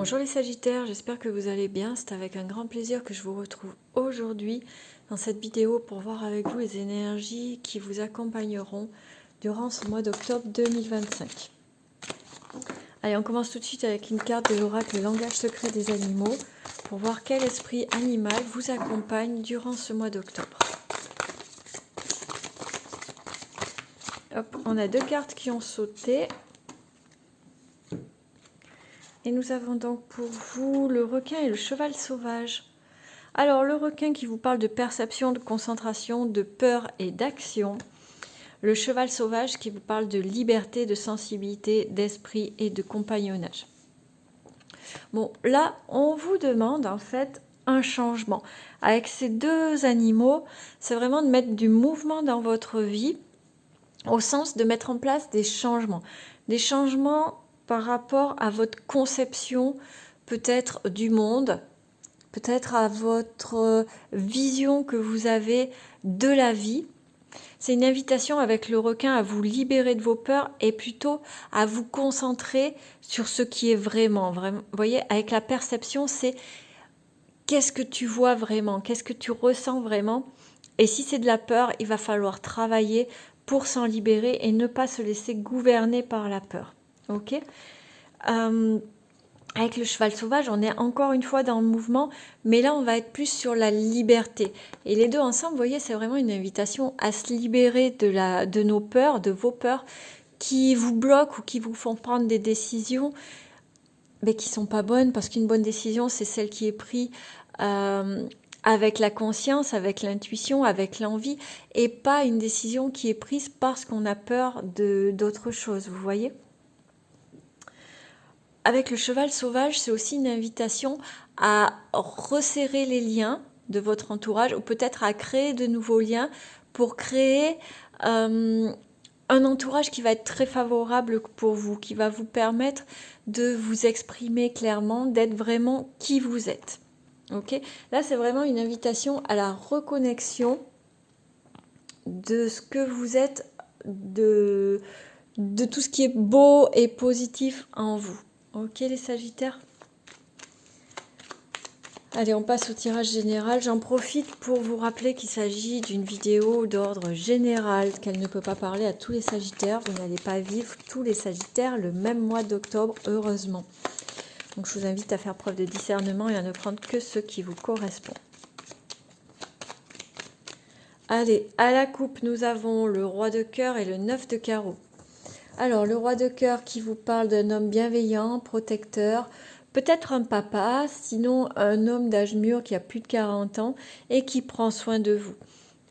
Bonjour les Sagittaires, j'espère que vous allez bien. C'est avec un grand plaisir que je vous retrouve aujourd'hui dans cette vidéo pour voir avec vous les énergies qui vous accompagneront durant ce mois d'octobre 2025. Allez, on commence tout de suite avec une carte de l'oracle, le langage secret des animaux, pour voir quel esprit animal vous accompagne durant ce mois d'octobre. Hop, on a deux cartes qui ont sauté. Et nous avons donc pour vous le requin et le cheval sauvage. Alors, le requin qui vous parle de perception, de concentration, de peur et d'action. Le cheval sauvage qui vous parle de liberté, de sensibilité, d'esprit et de compagnonnage. Bon, là, on vous demande en fait un changement. Avec ces deux animaux, c'est vraiment de mettre du mouvement dans votre vie, au sens de mettre en place des changements. Des changements par rapport à votre conception peut-être du monde, peut-être à votre vision que vous avez de la vie. C'est une invitation avec le requin à vous libérer de vos peurs et plutôt à vous concentrer sur ce qui est vraiment. Vous voyez, avec la perception, c'est qu'est-ce que tu vois vraiment, qu'est-ce que tu ressens vraiment. Et si c'est de la peur, il va falloir travailler pour s'en libérer et ne pas se laisser gouverner par la peur. Ok ? Avec le cheval sauvage, on est encore une fois dans le mouvement, mais là, on va être plus sur la liberté. Et les deux ensemble, vous voyez, c'est vraiment une invitation à se libérer de nos peurs, de vos peurs, qui vous bloquent ou qui vous font prendre des décisions mais qui ne sont pas bonnes, parce qu'une bonne décision, c'est celle qui est prise avec la conscience, avec l'intuition, avec l'envie, et pas une décision qui est prise parce qu'on a peur d'autre chose, vous voyez ? Avec le cheval sauvage, c'est aussi une invitation à resserrer les liens de votre entourage ou peut-être à créer de nouveaux liens pour créer un entourage qui va être très favorable pour vous, qui va vous permettre de vous exprimer clairement, d'être vraiment qui vous êtes. Ok ? Là, c'est vraiment une invitation à la reconnexion de ce que vous êtes, de tout ce qui est beau et positif en vous. Ok les Sagittaires ? Allez, on passe au tirage général. J'en profite pour vous rappeler qu'il s'agit d'une vidéo d'ordre général, qu'elle ne peut pas parler à tous les Sagittaires. Vous n'allez pas vivre tous les Sagittaires le même mois d'octobre, heureusement. Donc je vous invite à faire preuve de discernement et à ne prendre que ce qui vous correspond. Allez, à la coupe, nous avons le roi de cœur et le 9 de carreau. Alors, le roi de cœur qui vous parle d'un homme bienveillant, protecteur, peut-être un papa, sinon un homme d'âge mûr qui a plus de 40 ans et qui prend soin de vous.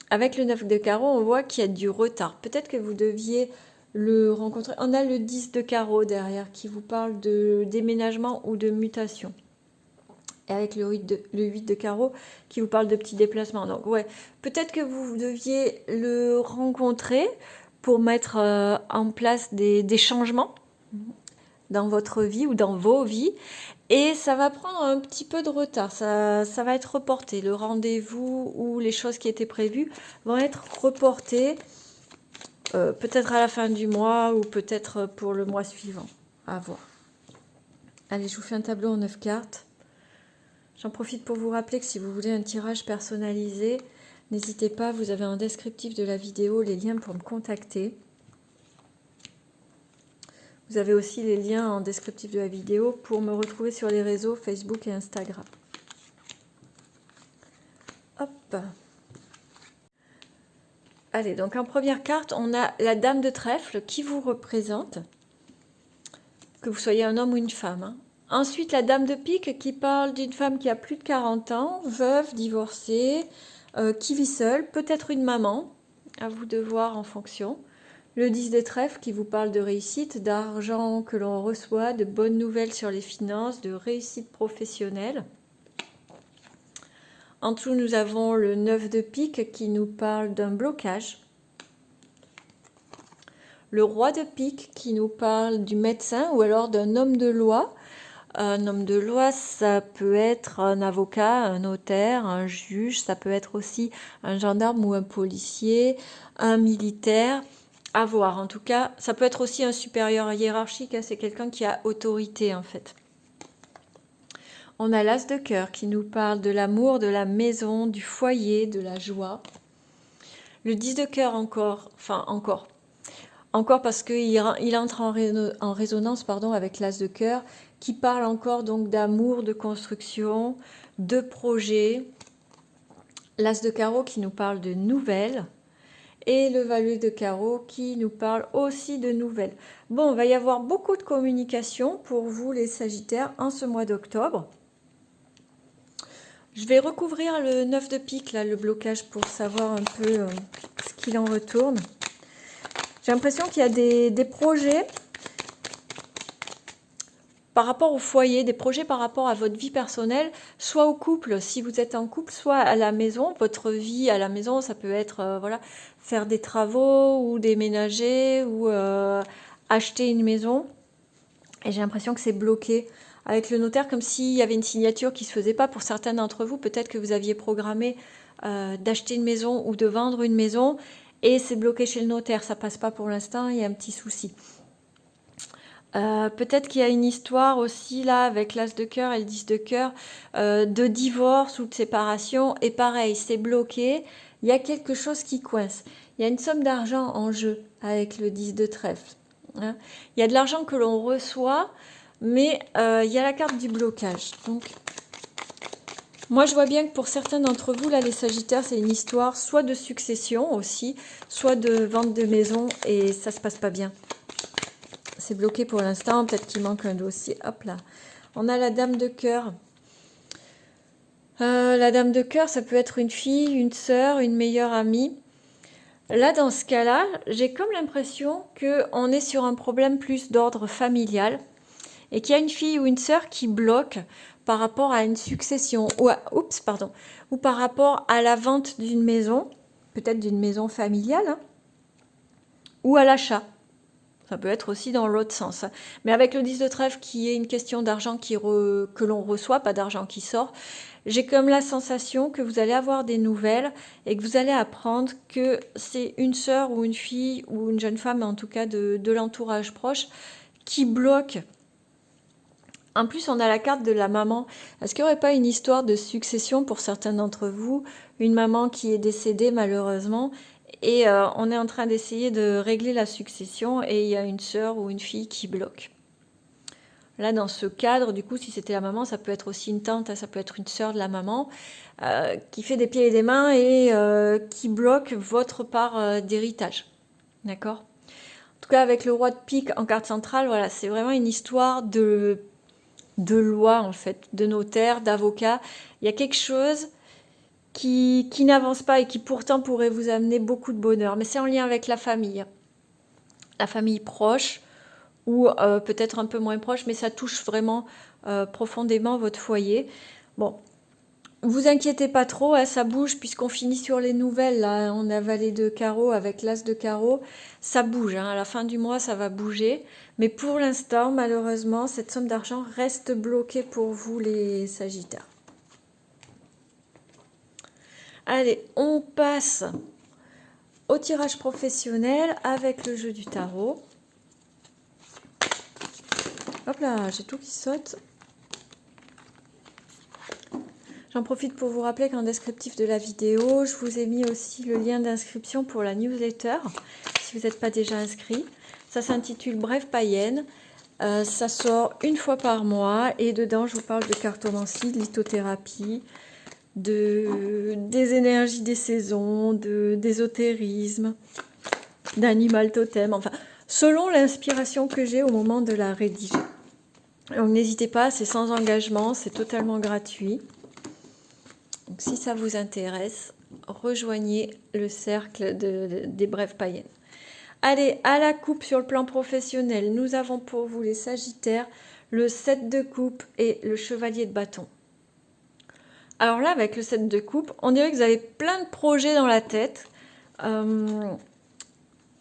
Avec le 9 de carreau, on voit qu'il y a du retard. Peut-être que vous deviez le rencontrer. On a le 10 de carreau derrière qui vous parle de déménagement ou de mutation. Et avec le 8 de carreau qui vous parle de petits déplacements. Donc ouais, peut-être que vous deviez le rencontrer pour mettre en place des changements dans votre vie ou dans vos vies. Et ça va prendre un petit peu de retard, ça va être reporté. Le rendez-vous ou les choses qui étaient prévues vont être reportées, peut-être à la fin du mois ou peut-être pour le mois suivant. À voir. Allez, je vous fais un tableau en 9 cartes. J'en profite pour vous rappeler que si vous voulez un tirage personnalisé, n'hésitez pas, vous avez en descriptif de la vidéo les liens pour me contacter. Vous avez aussi les liens en descriptif de la vidéo pour me retrouver sur les réseaux Facebook et Instagram. Hop. Allez, donc en première carte, on a la dame de trèfle qui vous représente, que vous soyez un homme ou une femme, hein. Ensuite, la dame de pique qui parle d'une femme qui a plus de 40 ans, veuve, divorcée, qui vit seule, peut-être une maman, à vous de voir en fonction. Le 10 de trèfle qui vous parle de réussite, d'argent que l'on reçoit, de bonnes nouvelles sur les finances, de réussite professionnelle. En dessous, nous avons le 9 de pique qui nous parle d'un blocage. Le roi de pique qui nous parle du médecin ou alors d'un homme de loi. Un homme de loi, ça peut être un avocat, un notaire, un juge, ça peut être aussi un gendarme ou un policier, un militaire. À voir, en tout cas, ça peut être aussi un supérieur hiérarchique, hein, c'est quelqu'un qui a autorité en fait. On a l'As de cœur qui nous parle de l'amour, de la maison, du foyer, de la joie. Le 10 de cœur encore parce qu'il entre en résonance avec l'As de cœur qui parle encore donc d'amour, de construction, de projet. L'As de carreau qui nous parle de nouvelles. Et le valet de carreau qui nous parle aussi de nouvelles. Bon, il va y avoir beaucoup de communication pour vous les Sagittaires en ce mois d'octobre. Je vais recouvrir le 9 de pique, là, le blocage, pour savoir un peu ce qu'il en retourne. J'ai l'impression qu'il y a des projets par rapport au foyer, des projets par rapport à votre vie personnelle, soit au couple, si vous êtes en couple, soit à la maison. Votre vie à la maison, ça peut être voilà, faire des travaux ou déménager ou acheter une maison. Et j'ai l'impression que c'est bloqué avec le notaire, comme s'il y avait une signature qui ne se faisait pas. Pour certains d'entre vous, peut-être que vous aviez programmé d'acheter une maison ou de vendre une maison et c'est bloqué chez le notaire. Ça passe pas pour l'instant, il y a un petit souci. Peut-être qu'il y a une histoire aussi là avec l'As de cœur et le 10 de cœur de divorce ou de séparation, et pareil, c'est bloqué, il y a quelque chose qui coince, il y a une somme d'argent en jeu avec le 10 de trèfle, hein. Il y a de l'argent que l'on reçoit, mais il y a la carte du blocage. Donc moi je vois bien que pour certains d'entre vous là, les Sagittaires, c'est une histoire soit de succession aussi, soit de vente de maison, et ça se passe pas bien. C'est bloqué pour l'instant, peut-être qu'il manque un dossier. Hop là. On a la dame de cœur. La dame de cœur, ça peut être une fille, une sœur, une meilleure amie. Là, dans ce cas-là, j'ai comme l'impression qu'on est sur un problème plus d'ordre familial et qu'il y a une fille ou une sœur qui bloque par rapport à une succession ou par rapport à la vente d'une maison, peut-être d'une maison familiale, hein, ou à l'achat. Ça peut être aussi dans l'autre sens. Mais avec le 10 de trèfle qui est une question d'argent que l'on reçoit, pas d'argent qui sort, j'ai comme la sensation que vous allez avoir des nouvelles et que vous allez apprendre que c'est une sœur ou une fille ou une jeune femme, en tout cas de l'entourage proche, qui bloque. En plus, on a la carte de la maman. Est-ce qu'il n'y aurait pas une histoire de succession pour certains d'entre vous? Une maman qui est décédée malheureusement, et on est en train d'essayer de régler la succession et il y a une sœur ou une fille qui bloque. Là, dans ce cadre, du coup, si c'était la maman, ça peut être aussi une tante, ça peut être une sœur de la maman qui fait des pieds et des mains et qui bloque votre part d'héritage. D'accord? En tout cas, avec le roi de pique en carte centrale, voilà, c'est vraiment une histoire de loi, en fait, de notaire, d'avocat. Il y a quelque chose qui n'avance pas et qui pourtant pourrait vous amener beaucoup de bonheur. Mais c'est en lien avec la famille proche ou peut-être un peu moins proche, mais ça touche vraiment profondément votre foyer. Bon, vous inquiétez pas trop, hein, ça bouge puisqu'on finit sur les nouvelles. Là, on a valet de carreau avec l'as de carreau. Ça bouge, hein, à la fin du mois, ça va bouger. Mais pour l'instant, malheureusement, cette somme d'argent reste bloquée pour vous, les Sagittaires. Allez, on passe au tirage professionnel avec le jeu du tarot. Hop là, j'ai tout qui saute. J'en profite pour vous rappeler qu'en descriptif de la vidéo, je vous ai mis aussi le lien d'inscription pour la newsletter, si vous n'êtes pas déjà inscrit. Ça s'intitule Brève païenne. Ça sort une fois par mois et dedans, je vous parle de cartomancie, de lithothérapie, des énergies des saisons, d'ésotérisme, d'animal totem, enfin, selon l'inspiration que j'ai au moment de la rédiger. Donc n'hésitez pas, c'est sans engagement, c'est totalement gratuit. Donc si ça vous intéresse, rejoignez le cercle des brèves païennes. Allez, à la coupe sur le plan professionnel, nous avons pour vous les Sagittaires, le 7 de coupe et le chevalier de bâton. Alors là, avec le 7 de coupe, on dirait que vous avez plein de projets dans la tête.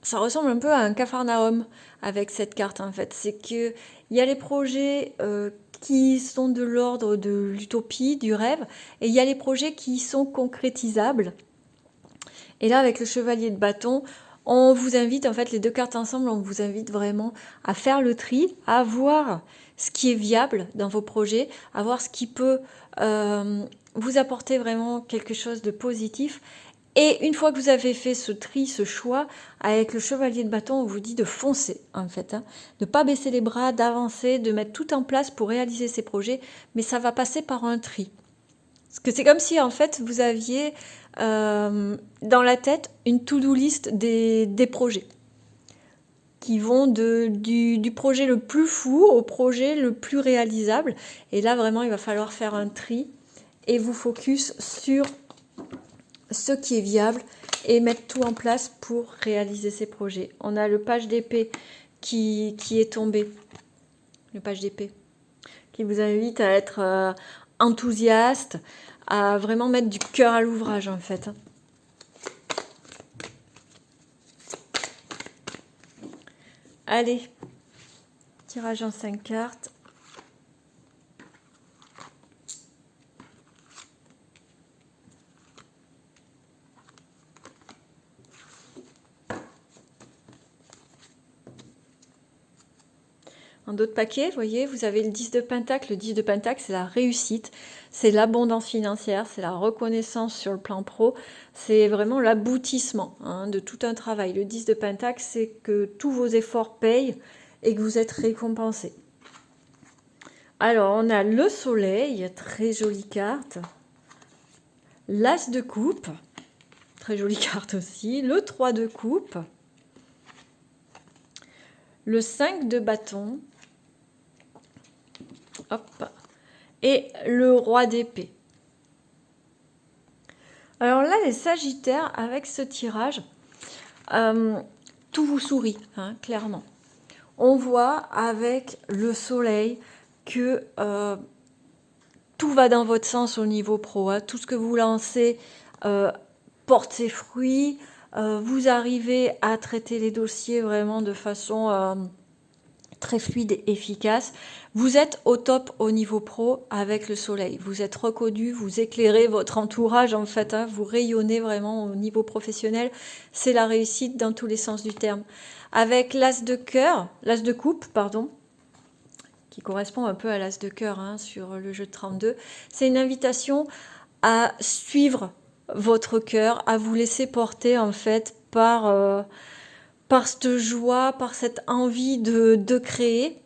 Ça ressemble un peu à un capharnaüm avec cette carte, en fait. C'est qu'il y a les projets qui sont de l'ordre de l'utopie, du rêve, et il y a les projets qui sont concrétisables. Et là, avec le chevalier de bâton, On vous invite, en fait, les deux cartes ensemble, on vous invite vraiment à faire le tri, à voir ce qui est viable dans vos projets, à voir ce qui peut vous apporter vraiment quelque chose de positif. Et une fois que vous avez fait ce tri, ce choix, avec le chevalier de bâton, on vous dit de foncer, en fait. De ne pas baisser les bras, d'avancer, de mettre tout en place pour réaliser ces projets, mais ça va passer par un tri. Parce que c'est comme si, en fait, vous aviez dans la tête une to-do list des projets qui vont du projet le plus fou au projet le plus réalisable. Et là, vraiment, il va falloir faire un tri et vous focus sur ce qui est viable et mettre tout en place pour réaliser ces projets. On a le page d'épée qui est tombé, le page d'épée, qui vous invite à être enthousiaste, à vraiment mettre du cœur à l'ouvrage en fait. Allez, tirage en 5 cartes. En d'autres paquets, vous voyez, vous avez le 10 de Pentacle. Le 10 de Pentacle, c'est la réussite, c'est l'abondance financière, c'est la reconnaissance sur le plan pro, c'est vraiment l'aboutissement de tout un travail. Le 10 de Pentacle, c'est que tous vos efforts payent et que vous êtes récompensé. Alors, on a le soleil, très jolie carte. L'as de coupe, très jolie carte aussi. Le 3 de coupe. Le 5 de bâton. Hop. Et le roi d'épée. Alors là, les Sagittaires, avec ce tirage, tout vous sourit, clairement. On voit avec le soleil que tout va dans votre sens au niveau pro. Tout ce que vous lancez porte ses fruits. Vous arrivez à traiter les dossiers vraiment de façon très fluide et efficace. Vous êtes au top au niveau pro avec le soleil. Vous êtes reconnu, vous éclairez votre entourage en fait. Vous rayonnez vraiment au niveau professionnel. C'est la réussite dans tous les sens du terme. Avec l'as de cœur, l'as de coupe, pardon, qui correspond un peu à l'as de cœur sur le jeu de 32, c'est une invitation à suivre votre cœur, à vous laisser porter en fait par cette joie, par cette envie de créer.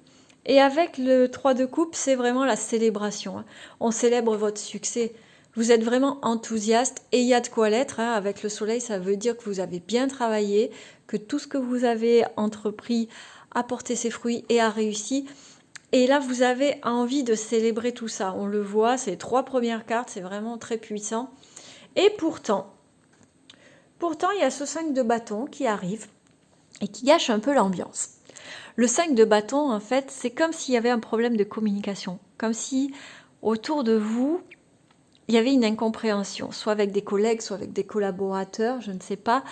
Et avec le 3 de coupe, c'est vraiment la célébration. On célèbre votre succès. Vous êtes vraiment enthousiaste et il y a de quoi l'être. Avec le soleil, ça veut dire que vous avez bien travaillé, que tout ce que vous avez entrepris a porté ses fruits et a réussi. Et là, vous avez envie de célébrer tout ça. On le voit, c'est les 3 premières cartes, c'est vraiment très puissant. Et pourtant, il y a ce 5 de bâton qui arrive et qui gâche un peu l'ambiance. Le 5 de bâton, en fait, c'est comme s'il y avait un problème de communication. Comme si, autour de vous, il y avait une incompréhension, soit avec des collègues, soit avec des collaborateurs, je ne sais pas.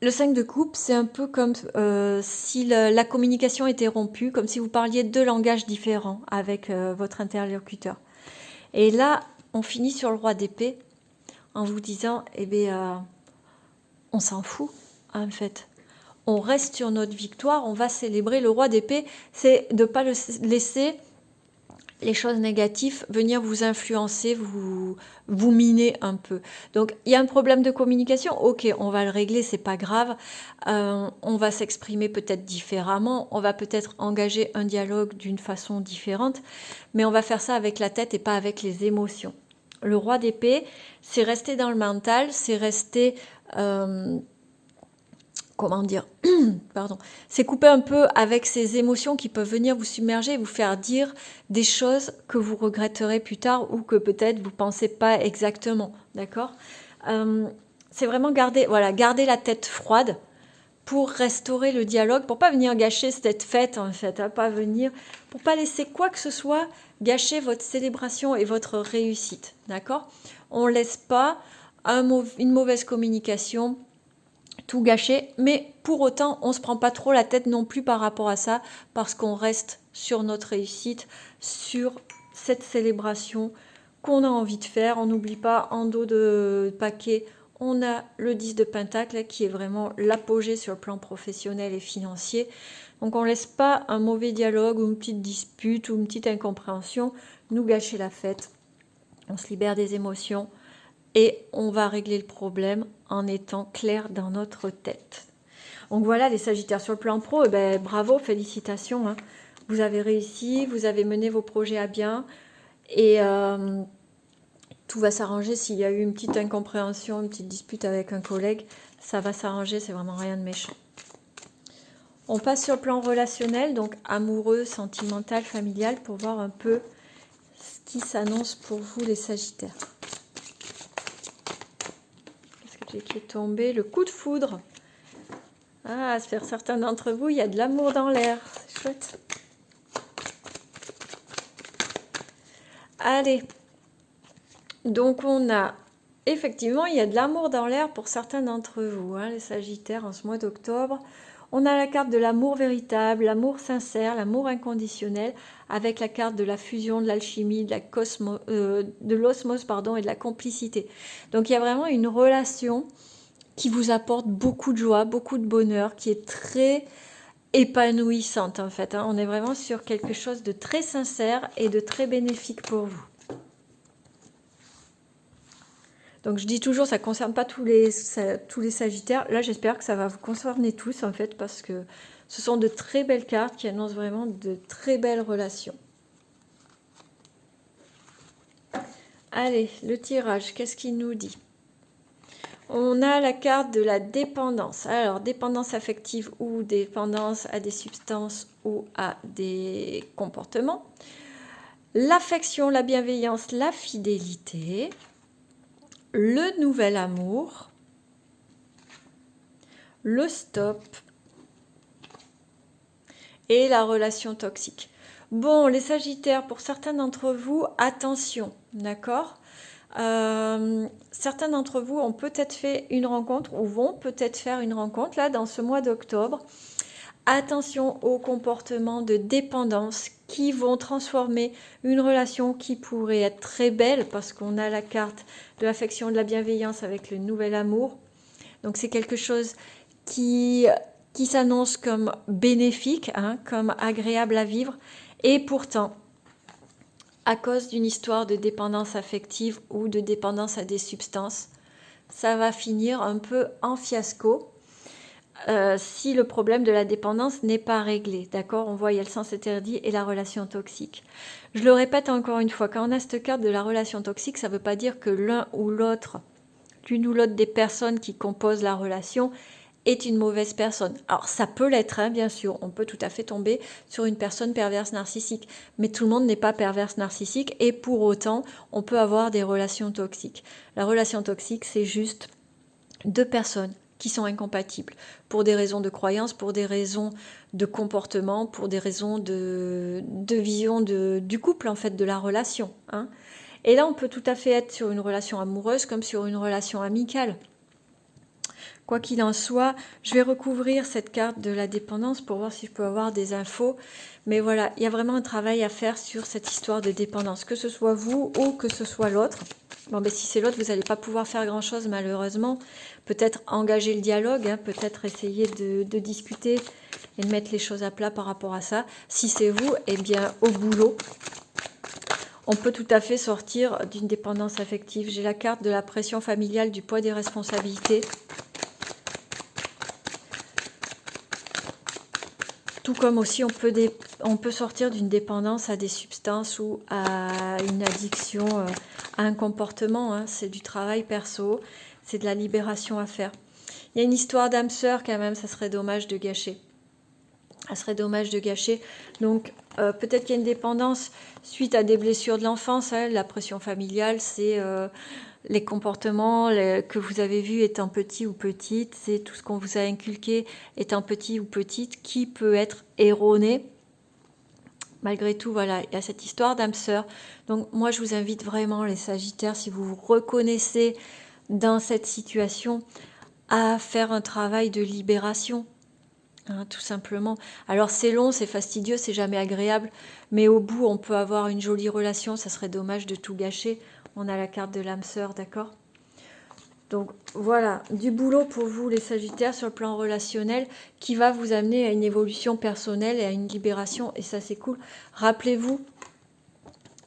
Le 5 de coupe, c'est un peu comme si la communication était rompue, comme si vous parliez deux langages différents avec votre interlocuteur. Et là, on finit sur le roi d'épée en vous disant, on s'en fout, en fait. On reste sur notre victoire, on va célébrer. Le roi d'épée, c'est de ne pas laisser les choses négatives venir vous influencer, vous miner un peu. Donc, il y a un problème de communication, ok, on va le régler, c'est pas grave. On va s'exprimer peut-être différemment, on va peut-être engager un dialogue d'une façon différente, mais on va faire ça avec la tête et pas avec les émotions. Le roi d'épée, c'est rester dans le mental, c'est rester... pardon, c'est couper un peu avec ces émotions qui peuvent venir vous submerger et vous faire dire des choses que vous regretterez plus tard ou que peut-être vous ne pensez pas exactement, d'accord ? C'est vraiment garder la tête froide pour restaurer le dialogue, pour pas venir gâcher cette fête en fait, pour pas laisser quoi que ce soit gâcher votre célébration et votre réussite, d'accord ? On laisse pas une mauvaise communication tout gâcher, mais pour autant, on ne se prend pas trop la tête non plus par rapport à ça, parce qu'on reste sur notre réussite, sur cette célébration qu'on a envie de faire. On n'oublie pas, en dos de paquet, On a le 10 de Pentacle qui est vraiment l'apogée sur le plan professionnel et financier. Donc on ne laisse pas un mauvais dialogue ou une petite dispute ou une petite incompréhension nous gâcher la fête. On se libère des émotions et on va régler le problème en étant clair dans notre tête. Donc voilà les Sagittaires sur le plan pro, bravo, félicitations. Hein. Vous avez réussi, vous avez mené vos projets à bien et tout va s'arranger. S'il y a eu une petite incompréhension, une petite dispute avec un collègue, ça va s'arranger, c'est vraiment rien de méchant. On passe sur le plan relationnel, donc amoureux, sentimental, familial, pour voir un peu ce qui s'annonce pour vous les Sagittaires. Qu'est-ce que j'ai qui est tombé? Le coup de foudre. Ah, pour certains d'entre vous, il y a de l'amour dans l'air. C'est chouette. Allez. Donc, on a... Effectivement, il y a de l'amour dans l'air pour certains d'entre vous, hein, les Sagittaires, en ce mois d'octobre. On a la carte de l'amour véritable, l'amour sincère, l'amour inconditionnel, avec la carte de la fusion, de l'alchimie, de l'osmose, et de la complicité. Donc, il y a vraiment une relation qui vous apporte beaucoup de joie, beaucoup de bonheur, qui est très épanouissante en fait. Hein. On est vraiment sur quelque chose de très sincère et de très bénéfique pour vous. Donc je dis toujours, ça ne concerne pas tous les Sagittaires. Là, j'espère que ça va vous concerner tous en fait, parce que ce sont de très belles cartes qui annoncent vraiment de très belles relations. Allez, le tirage, qu'est-ce qu'il nous dit? On a la carte de la dépendance. Alors, dépendance affective ou dépendance à des substances ou à des comportements. L'affection, la bienveillance, la fidélité. Le nouvel amour. Le stop. Et la relation toxique. Bon, les Sagittaires, pour certains d'entre vous, attention, d'accord ? Certains d'entre vous ont peut-être fait une rencontre ou vont peut-être faire une rencontre là dans ce mois d'octobre. Attention aux comportements de dépendance qui vont transformer une relation qui pourrait être très belle, parce qu'on a la carte de l'affection, de la bienveillance avec le nouvel amour. Donc c'est quelque chose qui s'annonce comme bénéfique, hein, comme agréable à vivre, et pourtant à cause d'une histoire de dépendance affective ou de dépendance à des substances, ça va finir un peu en fiasco si le problème de la dépendance n'est pas réglé. D'accord? On voit, il y a le sens interdit et la relation toxique. Je le répète encore une fois, quand on a cette carte de la relation toxique, ça ne veut pas dire que l'une ou l'autre des personnes qui composent la relation est une mauvaise personne. Alors ça peut l'être, hein, bien sûr, on peut tout à fait tomber sur une personne perverse narcissique, mais tout le monde n'est pas perverse narcissique et pour autant on peut avoir des relations toxiques. La relation toxique, c'est juste deux personnes qui sont incompatibles pour des raisons de croyance, pour des raisons de comportement, pour des raisons de vision du couple en fait, de la relation. Hein. Et là on peut tout à fait être sur une relation amoureuse comme sur une relation amicale. Quoi qu'il en soit, je vais recouvrir cette carte de la dépendance pour voir si je peux avoir des infos. Mais voilà, il y a vraiment un travail à faire sur cette histoire de dépendance, que ce soit vous ou que ce soit l'autre. Bon, ben si c'est l'autre, vous n'allez pas pouvoir faire grand-chose malheureusement. Peut-être engager le dialogue, hein, peut-être essayer de discuter et de mettre les choses à plat par rapport à ça. Si c'est vous, eh bien au boulot. On peut tout à fait sortir d'une dépendance affective. J'ai la carte de la pression familiale, du poids des responsabilités. Tout comme aussi on peut sortir d'une dépendance à des substances ou à une addiction, à un comportement. Hein. C'est du travail perso, c'est de la libération à faire. Il y a une histoire d'âme sœur quand même, ça serait dommage de gâcher. Ça serait dommage de gâcher. Donc peut-être qu'il y a une dépendance suite à des blessures de l'enfance. Hein. La pression familiale, c'est... les comportements que vous avez vus étant petit ou petite, c'est tout ce qu'on vous a inculqué étant petit ou petite qui peut être erroné. Malgré tout, voilà, il y a cette histoire d'âme sœur. Donc moi, je vous invite vraiment, les Sagittaires, si vous vous reconnaissez dans cette situation, à faire un travail de libération. Hein, tout simplement. Alors c'est long, c'est fastidieux, c'est jamais agréable, mais au bout, on peut avoir une jolie relation, ça serait dommage de tout gâcher. On a la carte de l'âme sœur, d'accord? Donc voilà, du boulot pour vous les Sagittaires sur le plan relationnel qui va vous amener à une évolution personnelle et à une libération, et ça c'est cool. Rappelez-vous,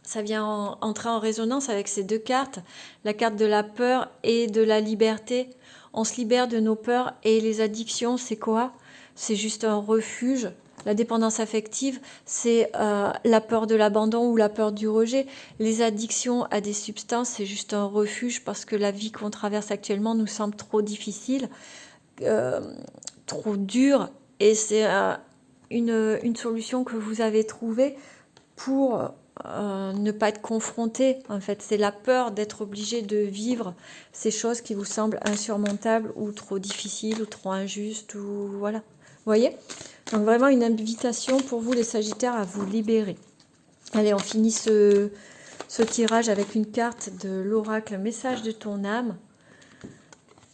ça vient entrer en résonance avec ces deux cartes, la carte de la peur et de la liberté. On se libère de nos peurs, et les addictions, c'est quoi? C'est juste un refuge. La dépendance affective, c'est la peur de l'abandon ou la peur du rejet. Les addictions à des substances, c'est juste un refuge parce que la vie qu'on traverse actuellement nous semble trop difficile, trop dure. Et c'est une solution que vous avez trouvée pour ne pas être confronté. En fait, c'est la peur d'être obligé de vivre ces choses qui vous semblent insurmontables ou trop difficiles ou trop injustes, ou voilà. Vous voyez? Donc vraiment une invitation pour vous les Sagittaires à vous libérer. Allez, on finit ce tirage avec une carte de l'oracle Message de ton âme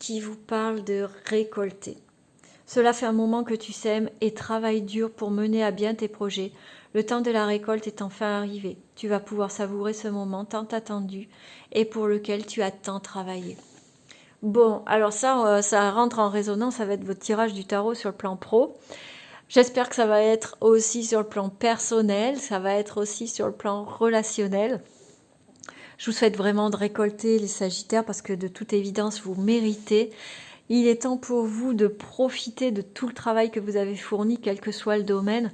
qui vous parle de récolter. Cela fait un moment que tu sèmes et travailles dur pour mener à bien tes projets. Le temps de la récolte est enfin arrivé. Tu vas pouvoir savourer ce moment tant attendu et pour lequel tu as tant travaillé. Bon, alors ça rentre en résonance avec votre tirage du tarot sur le plan pro. J'espère que ça va être aussi sur le plan personnel, ça va être aussi sur le plan relationnel. Je vous souhaite vraiment de récolter les Sagittaires parce que de toute évidence, vous méritez. Il est temps pour vous de profiter de tout le travail que vous avez fourni, quel que soit le domaine,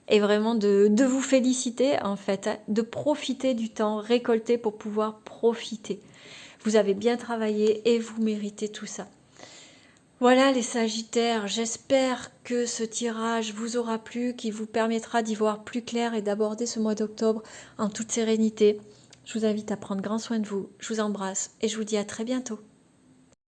et vraiment de vous féliciter, en fait, hein, de profiter du temps récolté pour pouvoir profiter. Vous avez bien travaillé et vous méritez tout ça. Voilà les Sagittaires, j'espère que ce tirage vous aura plu, qui vous permettra d'y voir plus clair et d'aborder ce mois d'octobre en toute sérénité. Je vous invite à prendre grand soin de vous, je vous embrasse et je vous dis à très bientôt.